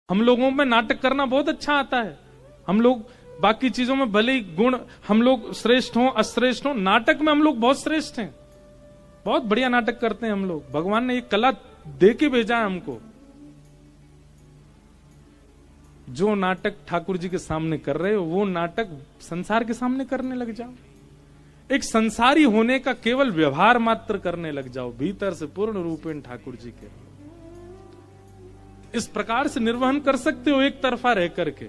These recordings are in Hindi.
हम लोगों में नाटक करना बहुत अच्छा आता है। हम लोग बाकी चीजों में भले ही गुण हम लोग श्रेष्ठ हों अश्रेष्ठ हों, नाटक में हम लोग बहुत श्रेष्ठ हैं। बहुत बढ़िया नाटक करते हैं हम लोग। भगवान ने एक कला दे के भेजा है हमको। जो नाटक ठाकुर जी के सामने कर रहे हो वो नाटक संसार के सामने करने लग जाओ। एक संसारी होने का केवल व्यवहार मात्र करने लग जाओ, भीतर से पूर्ण रूपेण ठाकुर जी के। इस प्रकार से निर्वहन कर सकते हो एक तरफा रह करके।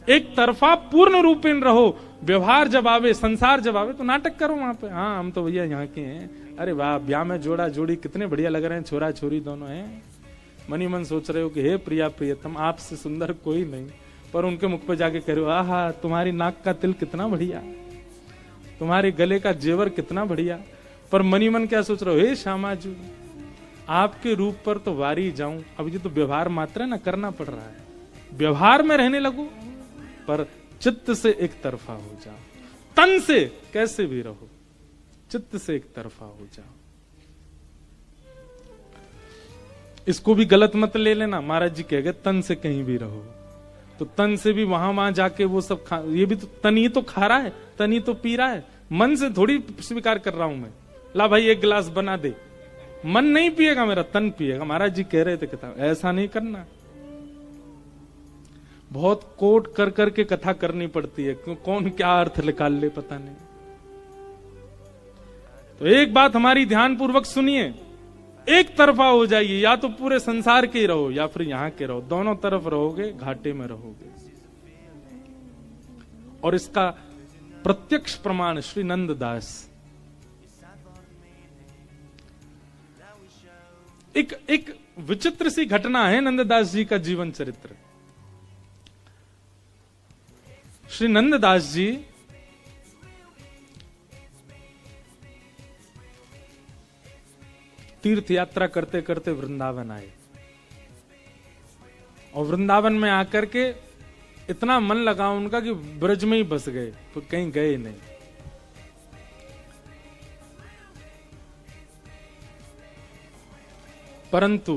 एक तरफा पूर्ण रूपेण रहो। व्यवहार जब आवे, संसार जब आवे तो नाटक करो वहां पे। हाँ हम तो भैया यहाँ के हैं, अरे वाह ब्याह में जोड़ा जोड़ी कितने बढ़िया लग रहे हैं, छोरा छोरी दोनों हैं। मनी मन सोच रहे हो कि हे प्रिया प्रियतम आपसे सुंदर कोई नहीं, पर उनके मुख पे जाके कह रहे हो आहा तुम्हारी नाक का तिल कितना बढ़िया, तुम्हारे गले का जेवर कितना बढ़िया। पर मनी मन क्या सोच रहे हो, हे श्यामाजू आपके रूप पर तो वारी जाऊं। अब ये तो व्यवहार मात्र है ना, करना पड़ रहा है। व्यवहार में रहने लगो पर चित्त से एक तरफा हो जाओ। तन से कैसे भी रहो, चित्त से एक तरफा हो जाओ। इसको भी गलत मत ले लेना। महाराज जी कह गए तन से कहीं भी रहो, तो तन से भी वहां जाके वो सब ये भी तो तन ही तो खा रहा है, तन ही तो पी रहा है। मन से थोड़ी स्वीकार कर रहा हूं मैं, ला भाई एक गिलास बना दे। मन नहीं पिएगा मेरा, तन पिएगा। महाराज जी कह रहे थे कथा, ऐसा नहीं करना। बहुत कोट कर करके कथा करनी पड़ती है, क्यों कौन क्या अर्थ निकाल ले पता नहीं। तो एक बात हमारी ध्यान पूर्वक सुनिए, एक तरफा हो जाइए। या तो पूरे संसार के ही रहो या फिर यहां के रहो, दोनों तरफ रहोगे घाटे में रहोगे। और इसका प्रत्यक्ष प्रमाण श्री नंददास। एक विचित्र सी घटना है नंददास जी का जीवन चरित्र। श्री नंददास जी तीर्थ यात्रा करते करते वृंदावन आए, और वृंदावन में आकर के इतना मन लगा उनका कि ब्रज में ही बस गए, तो कहीं गए नहीं। परंतु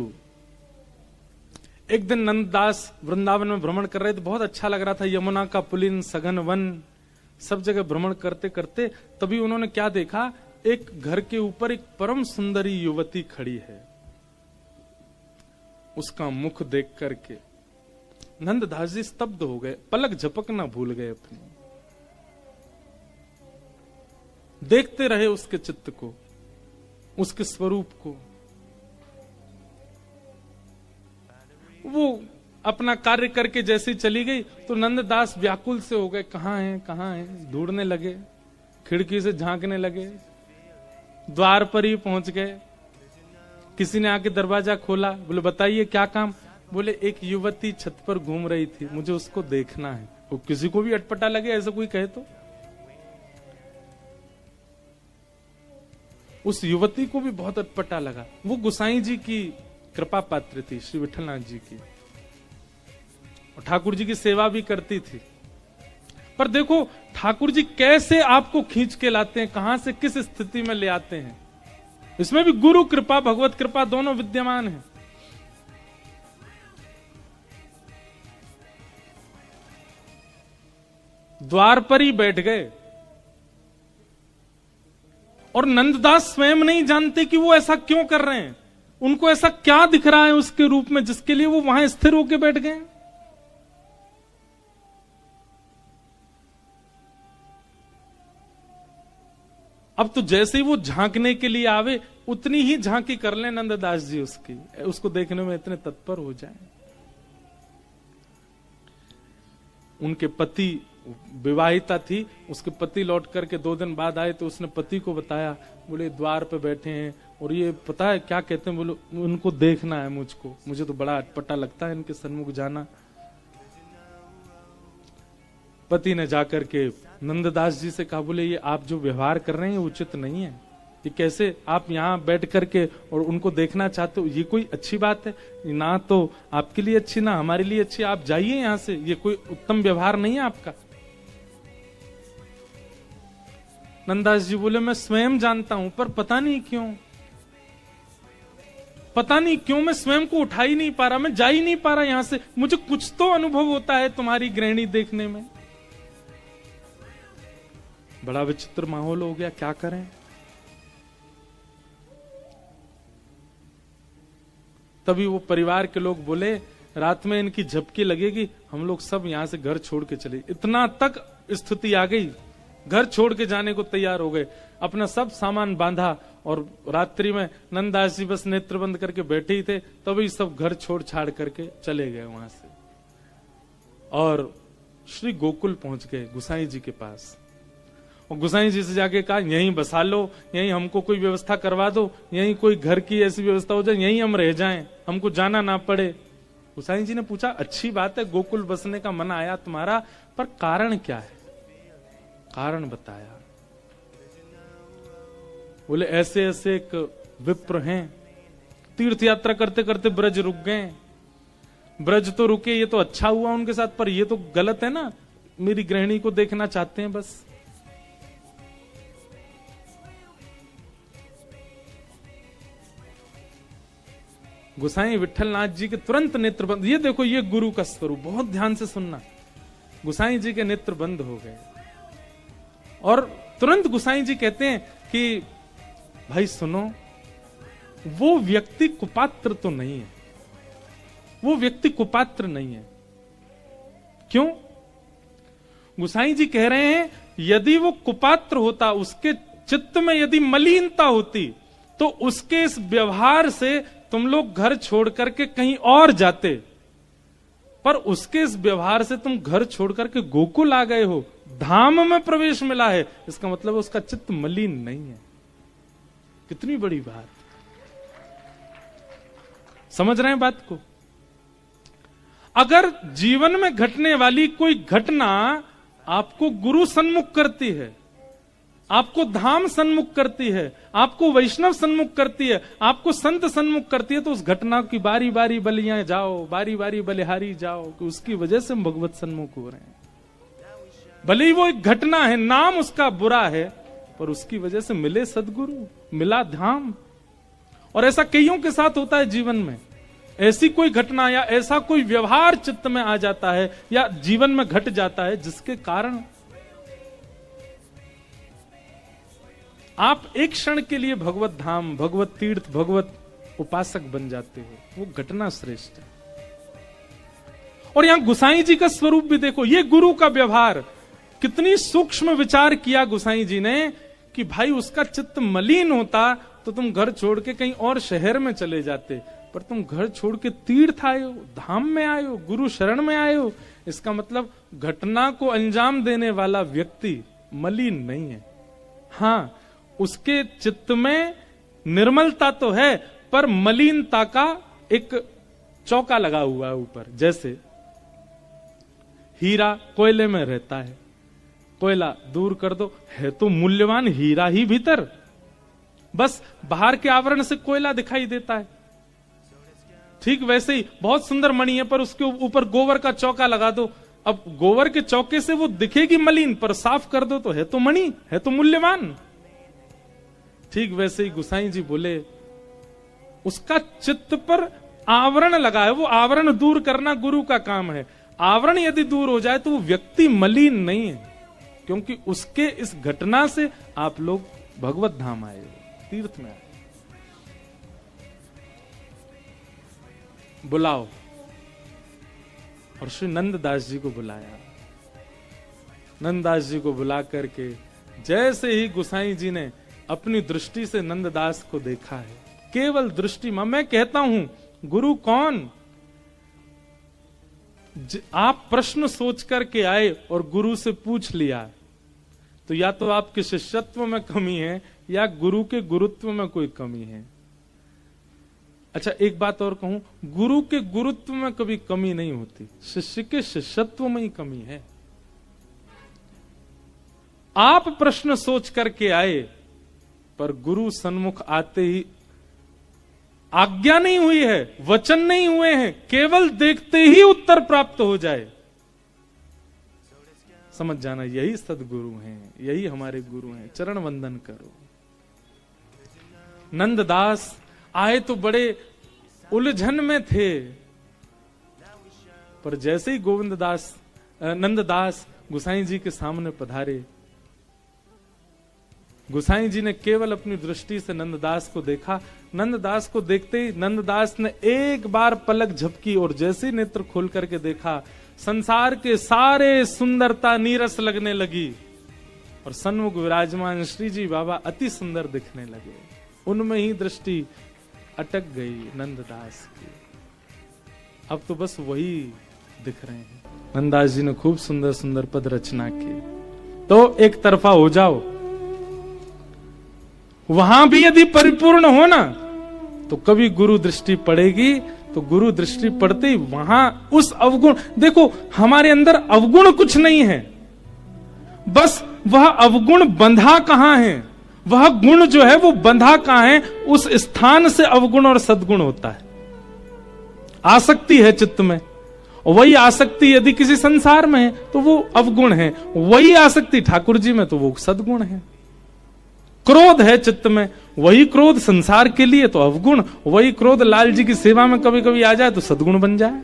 एक दिन नंददास वृंदावन में भ्रमण कर रहे थे, बहुत अच्छा लग रहा था। यमुना का पुलिन, सघन वन, सब जगह भ्रमण करते करते तभी उन्होंने क्या देखा, एक घर के ऊपर एक परम सुंदरी युवती खड़ी है। उसका मुख देख करके नंददास जी स्तब्ध हो गए, पलक झपकना भूल गए अपनी। देखते रहे उसके चित्त को, उसके स्वरूप को। वो अपना कार्य करके जैसे चली गई तो नंददास व्याकुल से हो गए, कहां है कहां है, ढूंढने लगे, खिड़की से झांकने लगे, द्वार पर ही पहुंच गए। किसी ने आके दरवाजा खोला, बोले बताइए क्या काम। बोले एक युवती छत पर घूम रही थी, मुझे उसको देखना है। वो किसी को भी अटपटा लगे ऐसा कोई कहे तो। उस युवती को भी बहुत अटपटा लगा। वो गोसाई जी की कृपा पात्र थी, श्री विठलनाथ जी की, और ठाकुर जी की सेवा भी करती थी। पर देखो ठाकुर जी कैसे आपको खींच के लाते हैं, कहां से किस स्थिति में ले आते हैं। इसमें भी गुरु कृपा भगवत कृपा दोनों विद्यमान है। द्वार पर ही बैठ गए, और नंददास स्वयं नहीं जानते कि वो ऐसा क्यों कर रहे हैं। उनको ऐसा क्या दिख रहा है उसके रूप में जिसके लिए वो वहां स्थिर होकर बैठ गए। अब तो जैसे ही वो झांकने के लिए आवे उतनी ही झांकी कर ले नंददास जी उसकी, उसको देखने में इतने तत्पर हो जाएं। उनके पति, विवाहिता थी, उसके पति लौट करके 2 दिन बाद आए तो उसने पति को बताया। बोले द्वार पे बैठे हैं और ये पता है क्या कहते हैं। बोले उनको देखना है मुझको, मुझे तो बड़ा अटपटा लगता है इनके सन्मुख जाना। पति ने जाकर के नंददास जी से कहा, बोले ये आप जो व्यवहार कर रहे हैं ये उचित नहीं है। ये कैसे आप यहाँ बैठ करके और उनको देखना चाहते हो, ये कोई अच्छी बात है ना, तो आपके लिए अच्छी ना हमारे लिए अच्छी। आप जाइए यहां से, ये कोई उत्तम व्यवहार नहीं है आपका। नंददास जी बोले मैं स्वयं जानता हूं, पर पता नहीं क्यों पता नहीं क्यों मैं स्वयं को उठा ही नहीं पा रहा, मैं जा ही नहीं पा रहा यहां से, मुझे कुछ तो अनुभव होता है तुम्हारी गृहिणी देखने में। बड़ा विचित्र माहौल हो गया, क्या करें। तभी वो परिवार के लोग बोले, रात में इनकी झपकी लगेगी, हम लोग सब यहां से घर छोड़ के चले। इतना तक स्थिति आ गई, घर छोड़ के जाने को तैयार हो गए, अपना सब सामान बांधा, और रात्रि में नंददास जी बस नेत्र बंद करके बैठे ही थे, तभी सब घर छोड़ छाड़ करके चले गए वहां से, और श्री गोकुल पहुंच गए गुसाई जी के पास। और गुसाई जी से जाके कहा, यहीं बसा लो, यहीं हमको कोई व्यवस्था करवा दो, यहीं कोई घर की ऐसी व्यवस्था हो जाए, यहीं हम रह जाएं, हमको जाना ना पड़े। गुसाई जी ने पूछा, अच्छी बात है, गोकुल बसने का मन आया तुम्हारा, पर कारण क्या है? कारण बताया। बोले, ऐसे ऐसे एक विप्र हैं, तीर्थ यात्रा करते करते ब्रज रुक गए। ब्रज तो रुके, ये तो अच्छा हुआ उनके साथ, पर ये तो गलत है ना, मेरी गृहिणी को देखना चाहते हैं बस। गुसाई विट्ठलनाथ जी के तुरंत नेत्र बंद, ये देखो ये गुरु का स्वरूप, बहुत ध्यान से सुनना। गुसाई जी के नेत्र बंद हो गए और तुरंत गुसाई जी कहते हैं कि भाई सुनो, वो व्यक्ति कुपात्र तो नहीं है, वो व्यक्ति कुपात्र नहीं है। क्यों? गुसाई जी कह रहे हैं, यदि वो कुपात्र होता, उसके चित्त में यदि मलिनता होती, तो उसके इस व्यवहार से तुम लोग घर छोड़ करके कहीं और जाते, पर उसके इस व्यवहार से तुम घर छोड़ करके गोकुल आ गए हो, धाम में प्रवेश मिला है, इसका मतलब उसका चित्त मलिन नहीं है। कितनी बड़ी बात, समझ रहे हैं बात को? अगर जीवन में घटने वाली कोई घटना आपको गुरु सन्मुख करती है, आपको धाम सन्मुख करती है, आपको वैष्णव सन्मुख करती है, आपको संत सन्मुख करती है, तो उस घटना की बारी बारी बलियां जाओ, बारी बारी बलिहारी जाओ, कि उसकी वजह से हम भगवत सन्मुख हो रहे हैं। भले ही वो एक घटना है, नाम उसका बुरा है, पर उसकी वजह से मिले सदगुरु, मिला धाम। और ऐसा कईयों के साथ होता है जीवन में, ऐसी कोई घटना या ऐसा कोई व्यवहार चित्त में आ जाता है या जीवन में घट जाता है, जिसके कारण आप एक क्षण के लिए भगवत धाम, भगवत तीर्थ, भगवत उपासक बन जाते हो। वो घटना श्रेष्ठ है। और यहां गुसाई जी का स्वरूप भी देखो, ये गुरु का व्यवहार, कितनी सूक्ष्म विचार किया गुसाई जी ने, कि भाई उसका चित्त मलिन होता तो तुम घर छोड़ के कहीं और शहर में चले जाते, पर तुम घर छोड़ के तीर्थ आए हो, धाम में आए हो, गुरु शरण में आए हो। इसका मतलब घटना को अंजाम देने वाला व्यक्ति मलिन नहीं है। हाँ, उसके चित्त में निर्मलता तो है, पर मलिनता का एक चौका लगा हुआ है ऊपर। जैसे हीरा कोयले में रहता है, कोयला दूर कर दो, है तो मूल्यवान हीरा ही भीतर, बस बाहर के आवरण से कोयला दिखाई देता है। ठीक वैसे ही बहुत सुंदर मणि है, पर उसके ऊपर गोबर का चौका लगा दो, अब गोबर के चौके से वो दिखेगी मलिन, पर साफ कर दो तो है तो मणि, है तो मूल्यवान। ठीक वैसे ही गुसाई जी बोले, उसका चित्त पर आवरण लगा है, वो आवरण दूर करना गुरु का काम है। आवरण यदि दूर हो जाए तो वो व्यक्ति मलिन नहीं है, क्योंकि उसके इस घटना से आप लोग भगवत धाम आए, तीर्थ में आए। बुलाओ, और श्री नंददास जी को बुलाया। नंददास जी को बुला करके जैसे ही गुसाई जी ने अपनी दृष्टि से नंददास को देखा है, केवल दृष्टि में, मैं कहता हूं गुरु कौन? आप प्रश्न सोच करके आए और गुरु से पूछ लिया, तो या तो आपके शिष्यत्व में कमी है या गुरु के गुरुत्व में कोई कमी है। अच्छा, एक बात और कहूं, गुरु के गुरुत्व में कभी कमी नहीं होती, शिष्य के शिष्यत्व में ही कमी है। आप प्रश्न सोच करके आए, पर गुरु सन्मुख आते ही आज्ञा नहीं हुई है, वचन नहीं हुए हैं, केवल देखते ही उत्तर प्राप्त हो जाए, समझ जाना यही सदगुरु हैं, यही हमारे गुरु हैं। चरण वंदन करो। नंददास आए तो बड़े उलझन में थे, पर जैसे ही नंददास गुसाई जी के सामने पधारे, गुसाई जी ने केवल अपनी दृष्टि से नंददास को देखा। नंददास को देखते ही नंददास ने एक बार पलक झपकी और जैसे नेत्र खोल करके देखा, संसार के सारे सुंदरता नीरस लगने लगी और सन्मुख विराजमान श्री जी बाबा अति सुंदर दिखने लगे। उनमें ही दृष्टि अटक गई नंददास की। अब तो बस वही दिख रहे हैं। नंददास जी ने खूब सुंदर सुंदर पद रचना की। तो एक तरफा हो जाओ, वहां भी यदि परिपूर्ण हो ना तो कभी गुरु दृष्टि पड़ेगी, तो गुरु दृष्टि पड़ते ही वहां उस अवगुण, देखो हमारे अंदर अवगुण कुछ नहीं है, बस वह अवगुण बंधा कहां है, वह गुण जो है वो बंधा कहां है, उस स्थान से अवगुण और सद्गुण होता है। आसक्ति है चित्त में, वही आसक्ति यदि किसी संसार में है तो वो अवगुण है, वही आसक्ति ठाकुर जी में तो वो सद्गुण है। क्रोध है चित्त में, वही क्रोध संसार के लिए तो अवगुण, वही क्रोध लाल जी की सेवा में कभी कभी आ जाए तो सद्गुण बन जाए।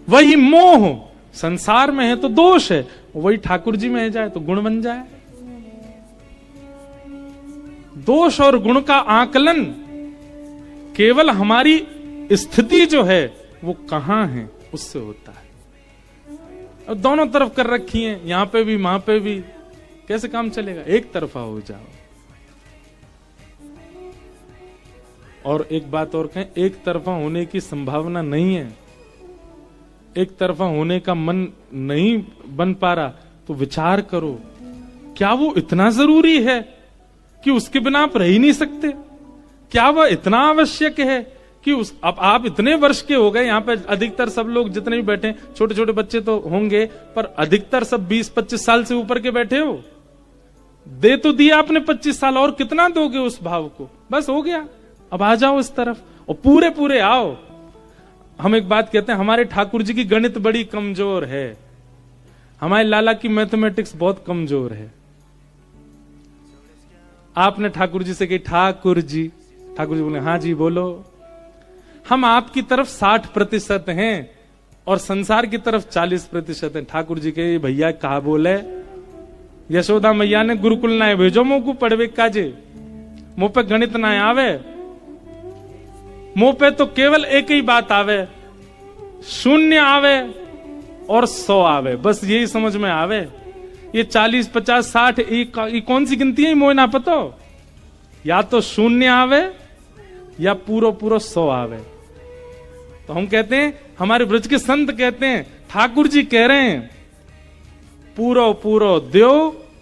वही मोह संसार में है तो दोष है, वही ठाकुर जी में है जाए तो गुण बन जाए। दोष और गुण का आकलन केवल हमारी स्थिति जो है वो कहां है उससे होता है। अब दोनों तरफ कर रखी है, यहां पे भी वहां पे भी, कैसे काम चलेगा? एक तरफा हो जाओ। और एक बात और कहें, एक तरफा होने की संभावना नहीं है, एक तरफा होने का मन नहीं बन पा रहा तो विचार करो, क्या वो इतना जरूरी है कि उसके बिना आप रह ही नहीं सकते? क्या वह इतना आवश्यक है कि अब आप इतने वर्ष के हो गए, यहाँ पे अधिकतर सब लोग जितने भी बैठे, छोटे छोटे बच्चे तो होंगे पर अधिकतर सब 20-25 साल से ऊपर के बैठे हो। दे तो दिया आपने 25 साल, और कितना दोगे उस भाव को? बस हो गया, अब आ जाओ इस तरफ और पूरे पूरे आओ। हम एक बात कहते हैं, हमारे ठाकुर जी की गणित बड़ी कमजोर है, हमारे लाला की मैथमेटिक्स बहुत कमजोर है। आपने ठाकुर जी से कही ठाकुर जी बोले हाँ जी बोलो। हम आपकी तरफ 60% हैं और संसार की तरफ 40% हैं। ठाकुर जी के भैया कहा बोले, यशोदा मैया ने गुरुकुल ना भेजो मुंह को पढ़वे काजे, मुंह पे गणित ना आवे, मुंह पे तो केवल एक ही बात आवे, 0 आवे और 100 आवे, बस यही समझ में आवे। ये 40, 50, 60 ये कौन सी गिनती है मोह ना पतो? या तो 0 आवे या पूरा 100 आवे। तो हम कहते हैं, हमारे ब्रज के संत कहते हैं, ठाकुर जी कह रहे हैं पूरो दो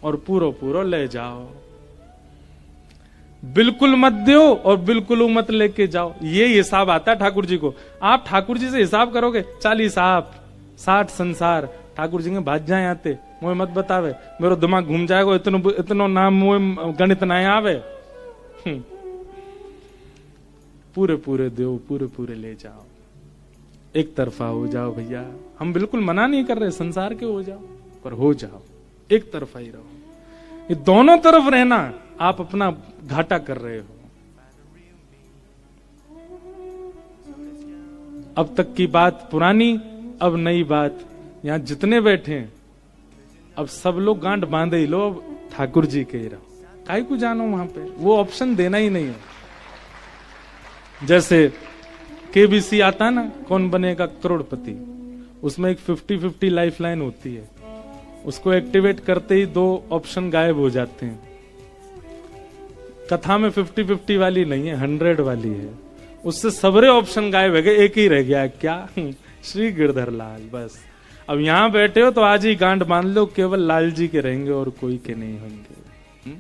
और पूरो ले जाओ, बिल्कुल मत दो और बिल्कुल मत लेके जाओ। ये हिसाब आता है ठाकुर जी को। आप ठाकुर जी से हिसाब करोगे, 40 आप 60 संसार, ठाकुर जी के भाज जाए आते, मोए मत बतावे, मेरा दिमाग घूम जाएगा, इतनो नाम मोए गणित ना आवे। पूरे दो, पूरे ले जाओ, एक तरफा हो जाओ भैया। हम बिल्कुल मना नहीं कर रहे संसार के हो जाओ, पर हो जाओ, एक तरफा ही रहो। ये दोनों तरफ रहना आप अपना घाटा कर रहे हो। अब तक की बात पुरानी, अब नई बात। यहां जितने बैठे हैं अब सब लोग गांठ बांधे ही लो, अब ठाकुर जी के ही रहो, काहे को जानो वहां पे, वो ऑप्शन देना ही नहीं है। जैसे केबीसी आता ना, कौन बनेगा करोड़पति, उसमें एक 50-50 लाइफ लाइन होती है, उसको एक्टिवेट करते ही 2 ऑप्शन गायब हो जाते हैं। कथा में 50-50 वाली नहीं है, 100 वाली है, उससे सबरे ऑप्शन गायब है गए, एक ही रह गया, क्या? श्री गिरधर लाल। बस अब यहां बैठे हो तो आज ही गांठ बांध लो, केवल लाल जी के रहेंगे और कोई के नहीं होंगे।